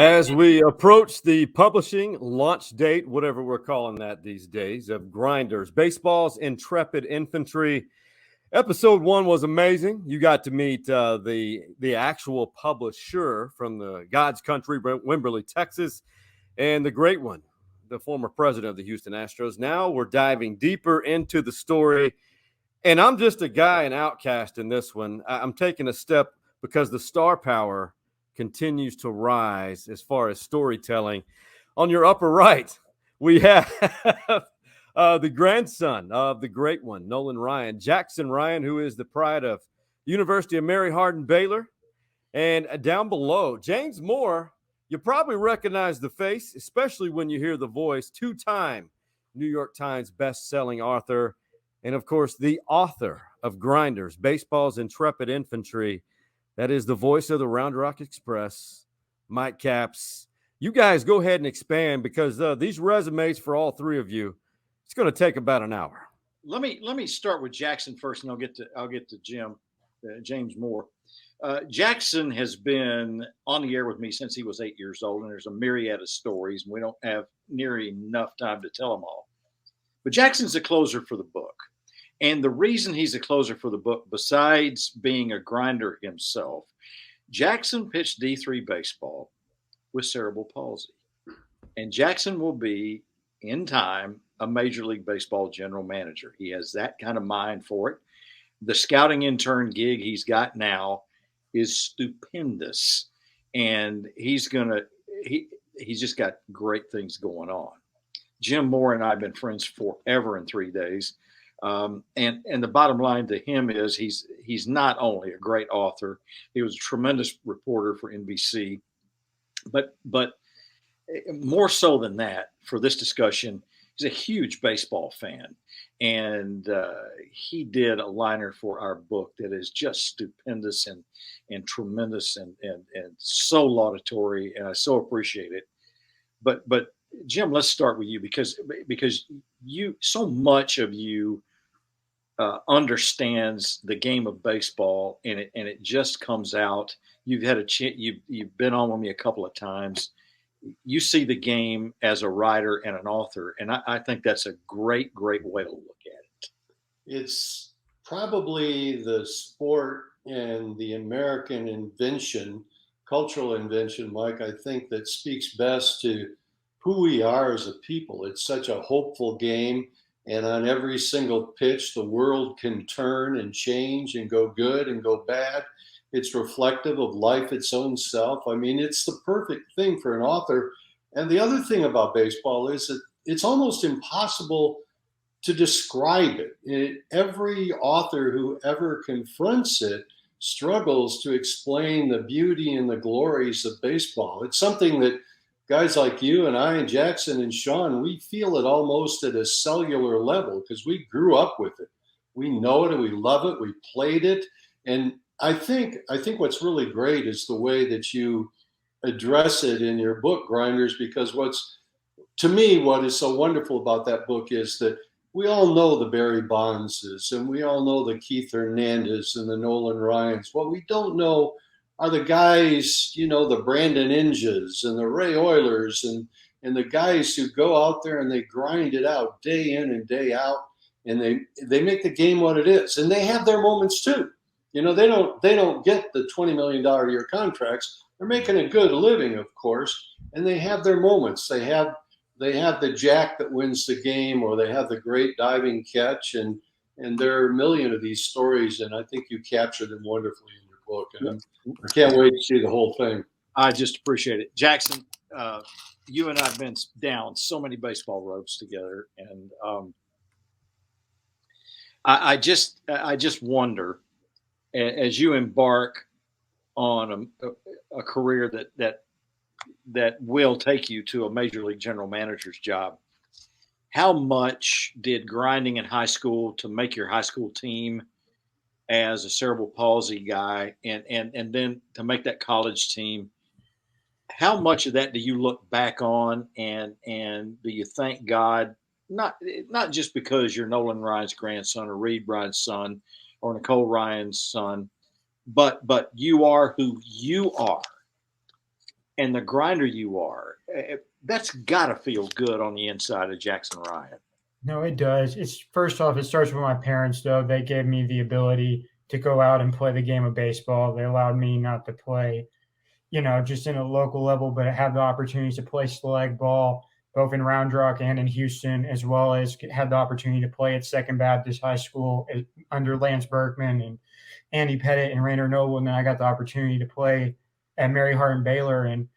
As we approach the publishing launch date, whatever we're calling that these days, of Grinders, Baseball's Intrepid Infantry. Episode 1 was amazing. You got to meet the actual publisher from the God's country, Wimberley, Texas, and the great one, the former president of the Houston Astros. Now we're diving deeper into the story, and I'm just a guy, an outcast in this one. I'm taking a step because the star power continues to rise as far as storytelling. On your upper right, we have the grandson of the great one, Nolan Ryan, Jackson Ryan, who is the pride of University of Mary Hardin Baylor. And down below, James Moore, you probably recognize the face, especially when you hear the voice, two-time New York Times best-selling author, and of course, the author of Grinders, Baseball's Intrepid Infantry. That is the voice of the Round Rock Express, Mike Capps. You guys go ahead and expand because these resumes for all three of you, it's going to take about an hour. Let me start with Jackson first, and I'll get to James Moore. Jackson has been on the air with me since he was 8 years old, and there's a myriad of stories, and we don't have near enough time to tell them all. But Jackson's the closer for the book. And the reason he's a closer for the book, besides being a grinder himself, Jackson pitched D3 baseball with cerebral palsy. And Jackson will be, in time, a Major League Baseball general manager. He has that kind of mind for it. The scouting intern gig he's got now is stupendous. And he's just got great things going on. Jim Moore and I have been friends forever in 3 days. And the bottom line to him is he's not only a great author, he was a tremendous reporter for NBC, but more so than that, for this discussion, he's a huge baseball fan. And he did a liner for our book that is just stupendous and tremendous and so laudatory, and I so appreciate it. But Jim, let's start with you because you, so much of you understands the game of baseball, and it just comes out. You've had you've been on with me a couple of times. You see the game as a writer and an author, and I think that's a great way to look at it. It's probably the sport and the American invention, cultural invention, Mike, I think that speaks best to who we are as a people. It's such a hopeful game. And on every single pitch, the world can turn and change and go good and go bad. It's reflective of life its own self. I mean, it's the perfect thing for an author. And the other thing about baseball is that it's almost impossible to describe it. Every author who ever confronts it struggles to explain the beauty and the glories of baseball. It's something that guys like you and I and Jackson and Shawn, we feel it almost at a cellular level because we grew up with it. We know it and we love it. We played it. And I think what's really great is the way that you address it in your book, Grinders, because what is so wonderful about that book is that we all know the Barry Bondses and we all know the Keith Hernandez and the Nolan Ryans. What we don't know are the guys, the Brandon Inges and the Ray Oilers and the guys who go out there and they grind it out day in and day out, and they make the game what it is. And they have their moments too. They don't get the $20 million a year contracts. They're making a good living, of course, and they have their moments. They have the jack that wins the game, or they have the great diving catch, and there are a million of these stories, and I think you captured them wonderfully in your book. And I can't wait to see the whole thing. I just appreciate it. Jackson, you and I have been down so many baseball roads together, and I just wonder, as you embark on a career that will take you to a major league general manager's job, how much did grinding in high school to make your high school team as a cerebral palsy guy, and then to make that college team, how much of that do you look back on and do you thank God, not just because you're Nolan Ryan's grandson or Reed Ryan's son or Nicole Ryan's son, but you are who you are. and the grinder you are, that's got to feel good on the inside of Jackson Ryan. No, it does. It's first off, it starts with my parents, though. They gave me the ability to go out and play the game of baseball. They allowed me not to play, just in a local level, but have the opportunities to play select ball both in Round Rock and in Houston, as well as had the opportunity to play at Second Baptist High School under Lance Berkman and Andy Pettit and Rainer Noble. And then I got the opportunity to play at Mary Hardin Baylor. And,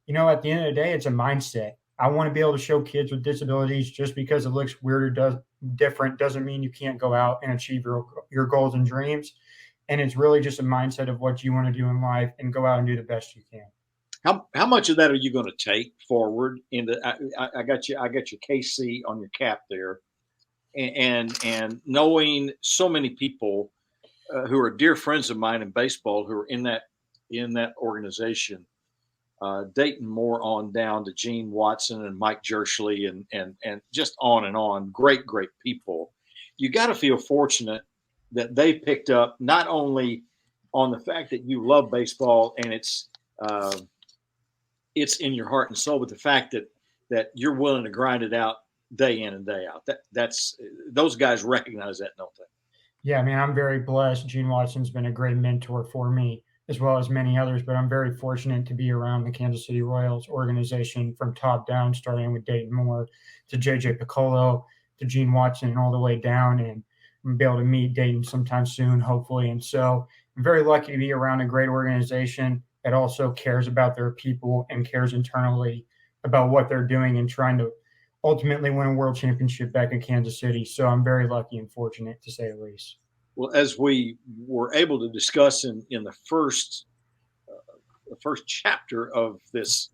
at the end of the day, it's a mindset. I want to be able to show kids with disabilities just because it looks weird or different doesn't mean you can't go out and achieve your goals and dreams. And it's really just a mindset of what you want to do in life and go out and do the best you can. How much of that are you going to take forward into? I got your KC on your cap there, and knowing so many people who are dear friends of mine in baseball who are in that organization, Dayton Moore on down to Gene Watson and Mike Jerschley and just on and on, great people. You got to feel fortunate that they picked up not only on the fact that you love baseball and it's in your heart and soul, but the fact that you're willing to grind it out day in and day out. That's those guys recognize that, don't they? Yeah, I mean, I'm very blessed. Gene Watson's been a great mentor for me, as well as many others, but I'm very fortunate to be around the Kansas City Royals organization from top down, starting with Dayton Moore to JJ Piccolo to Gene Watson and all the way down. And I'm be able to meet Dayton sometime soon, hopefully. And so I'm very lucky to be around a great organization that also cares about their people and cares internally about what they're doing and trying to ultimately win a world championship back in Kansas City. So I'm very lucky and fortunate, to say the least. Well, as we were able to discuss in the first chapter of this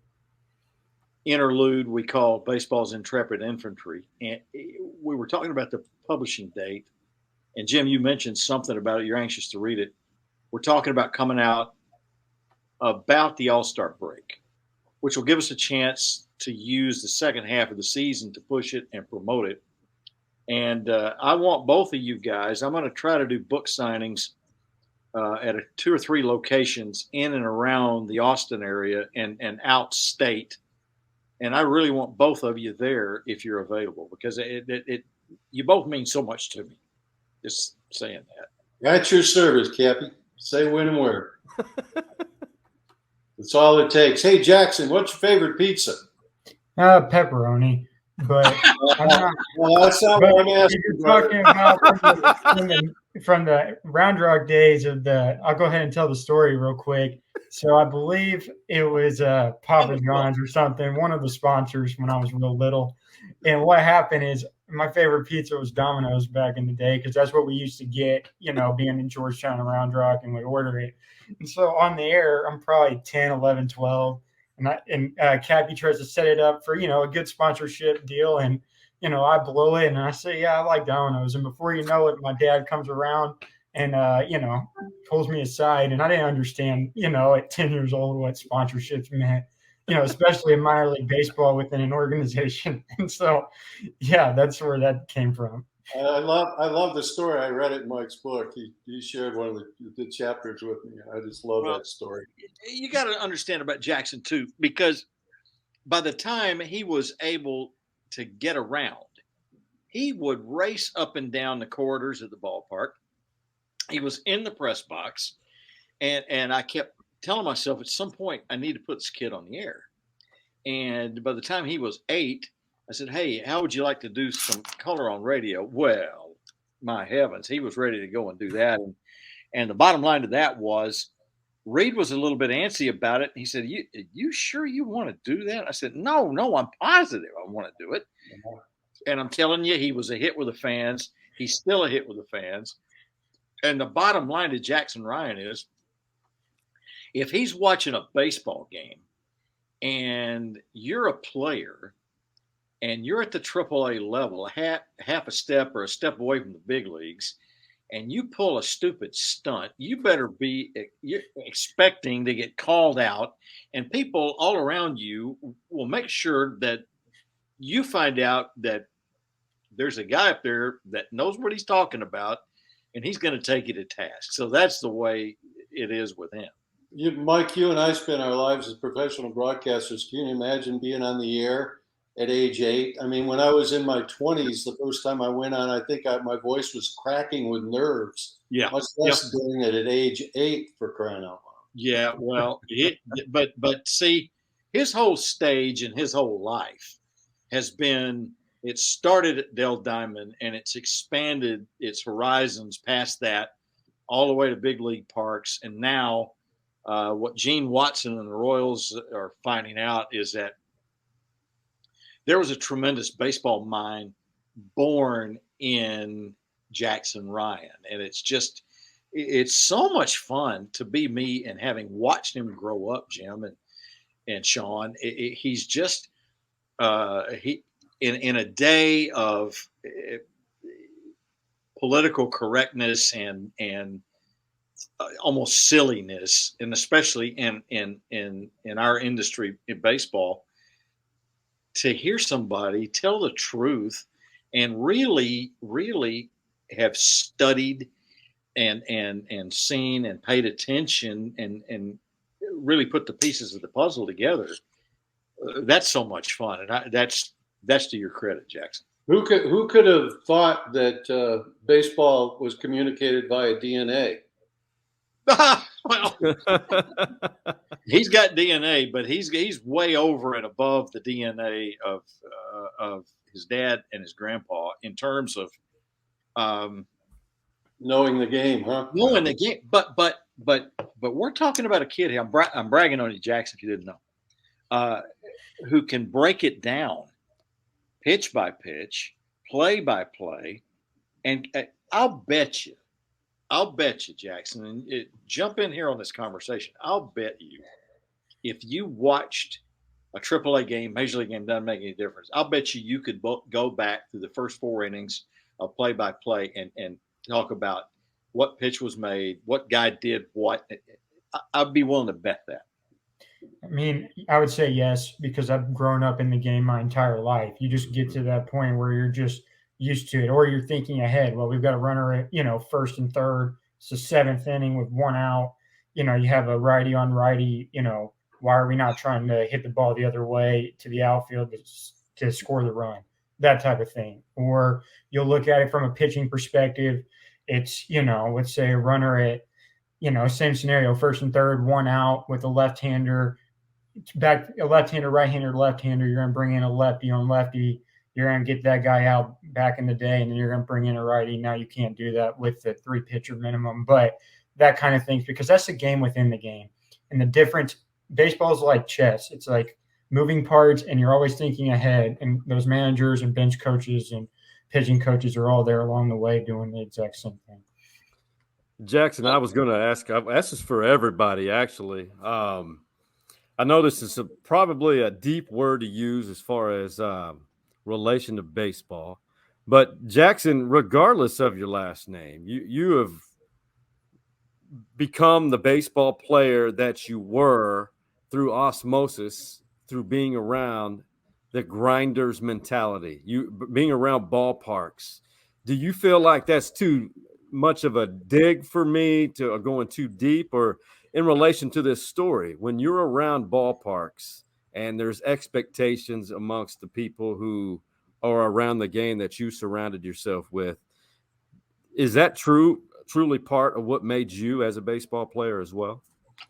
interlude we call Baseball's Intreprid Infantry, and we were talking about the publishing date. And Jim, you mentioned something about it. You're anxious to read it. We're talking about coming out about the All-Star break, which will give us a chance to use the second half of the season to push it and promote it. And I want both of you guys, I'm going to try to do book signings at 2 or 3 locations in and around the Austin area and out state. And I really want both of you there if you're available, because you both mean so much to me. Just saying that. At your service, Cappy. Say when and where. That's all it takes. Hey, Jackson, what's your favorite pizza? Pepperoni. But I'm not. Well, that's not what I'm asking. You're talking about from the Round Rock days of I'll go ahead and tell the story real quick. So I believe it was Papa John's or something, one of the sponsors when I was real little. And what happened is my favorite pizza was Domino's back in the day, because that's what we used to get, being in Georgetown and Round Rock, and we'd order it. And so on the air, I'm probably 10, 11, 12. And Cappy tries to set it up for, a good sponsorship deal. And, I blow it and I say, yeah, I like Domino's. And before you know it, my dad comes around and, pulls me aside. And I didn't understand, at 10 years old, what sponsorships meant, especially in minor league baseball within an organization. And so, yeah, that's where that came from. I love the story. I read it in Mike's book. He shared one of the chapters with me. I just love that story. You got to understand about Jackson too, because by the time he was able to get around, he would race up and down the corridors of the ballpark. He was in the press box, and I kept telling myself at some point I need to put this kid on the air. And by the time he was 8, I said, hey, how would you like to do some color on radio? Well, my heavens, he was ready to go and do that. And the bottom line to that was, Reed was a little bit antsy about it. He said, you sure you want to do that? I said, no, I'm positive I want to do it. And I'm telling you, he was a hit with the fans. He's still a hit with the fans. And the bottom line to Jackson Ryan is, if he's watching a baseball game and you're a player and you're at the AAA level, half a step or a step away from the big leagues, and you pull a stupid stunt, you better be expecting to get called out, and people all around you will make sure that you find out that there's a guy up there that knows what he's talking about, and he's going to take you to task. So that's the way it is with him. Mike, you and I spent our lives as professional broadcasters. Can you imagine being on the air at age 8? I mean, when I was in my 20s, the first time I went on, I think my voice was cracking with nerves. Yeah. Much less doing it at age 8, for crying out loud. Yeah. Well, but see, his whole stage and his whole life has been. It started at Dell Diamond and it's expanded its horizons past that, all the way to big league parks, and now. What Gene Watson and the Royals are finding out is that there was a tremendous baseball mind born in Jackson Ryan. And it's so much fun to be me and having watched him grow up, Jim and Shawn. He's just, in a day of political correctness and almost silliness, and especially in our industry in baseball, to hear somebody tell the truth and really have studied and seen and paid attention and really put the pieces of the puzzle together. That's so much fun, and that's to your credit, Jackson. Who could have thought that baseball was communicated via DNA? Well, he's got DNA, but he's way over and above the DNA of his dad and his grandpa in terms of knowing the game, huh? Knowing the game, but we're talking about a kid here. I'm bragging on you, Jackson, if you didn't know, who can break it down, pitch by pitch, play by play, and I'll bet you, Jackson, and jump in here on this conversation. I'll bet you, if you watched a AAA game, Major League game, doesn't make any difference. I'll bet you could go back through the first 4 innings of play-by-play and talk about what pitch was made, what guy did what. I'd be willing to bet that. I mean, I would say yes, because I've grown up in the game my entire life. You just get to that point where you're just used to it, or you're thinking ahead. Well, we've got a runner at, first and third. It's the 7th inning with 1 out. You have a righty on righty. Why are we not trying to hit the ball the other way to the outfield to score the run? That type of thing. Or you'll look at it from a pitching perspective. It's, let's say a runner at, same scenario, first and third, 1 out with a left-hander, back a left-hander, right-hander, left-hander. You're going to bring in a lefty on lefty. You're going to get that guy out back in the day, and then you're going to bring in a righty. Now you can't do that with the 3-pitcher minimum, but that kind of things, because that's the game within the game. And the difference, baseball is like chess. It's like moving parts, and you're always thinking ahead. And those managers and bench coaches and pitching coaches are all there along the way doing the exact same thing. Jackson, I was going to ask this for everybody, actually. I know this is probably a deep word to use as far as relation to baseball, but Jackson, regardless of your last name, you have become the baseball player that you were through osmosis, through being around the grinders mentality, being around ballparks. Do you feel like that's too much of a dig for me to going too deep, or in relation to this story, when you're around ballparks and there's expectations amongst the people who are around the game that you surrounded yourself with, is that truly part of what made you as a baseball player as well?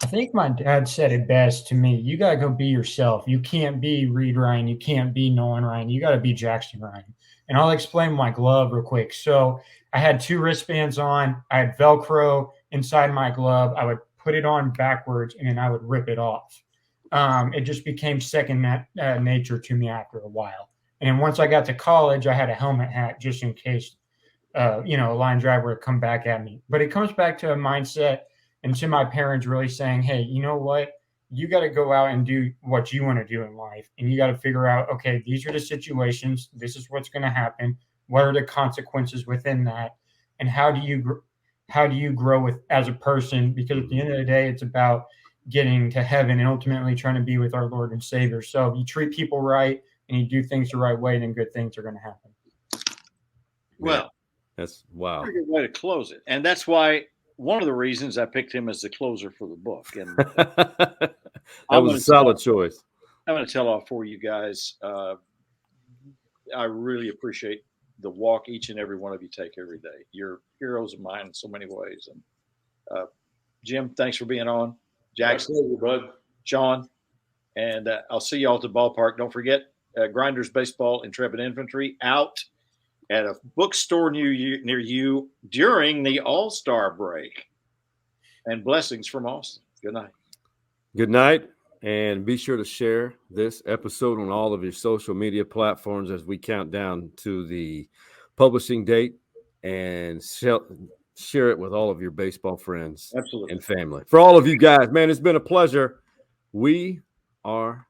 I think my dad said it best to me. You got to go be yourself. You can't be Reed Ryan. You can't be Nolan Ryan. You got to be Jackson Ryan. And I'll explain my glove real quick. So I had 2 wristbands on. I had Velcro inside my glove. I would put it on backwards, and then I would rip it off. It just became second nature to me after a while. And then once I got to college, I had a helmet hat just in case, a line driver would come back at me. But it comes back to a mindset and to my parents really saying, hey, you know what? You got to go out and do what you want to do in life. And you got to figure out, okay, these are the situations. This is what's going to happen. What are the consequences within that? And how do you grow as a person? Because at the end of the day, it's about getting to heaven and ultimately trying to be with our Lord and Savior. So if you treat people right and you do things the right way, then good things are going to happen. Well, that's wow. Pretty good way to close it. And that's why one of the reasons I picked him as the closer for the book. And That I'm was gonna a solid choice. I'm going to tell off for you guys. I really appreciate the walk each and every one of you take every day. You're heroes of mine in so many ways. And Jim, thanks for being on. Jackson, Absolutely, bud. Shawn, and I'll see you all at the ballpark. Don't forget Grinders Baseball, Intrepid Infantry out at a bookstore near you during the All-Star break. And blessings from Austin. Good night. Good night. And be sure to share this episode on all of your social media platforms as we count down to the publishing date, and share it with all of your baseball friends Absolutely. and family. For all of you guys, man, it's been a pleasure. We are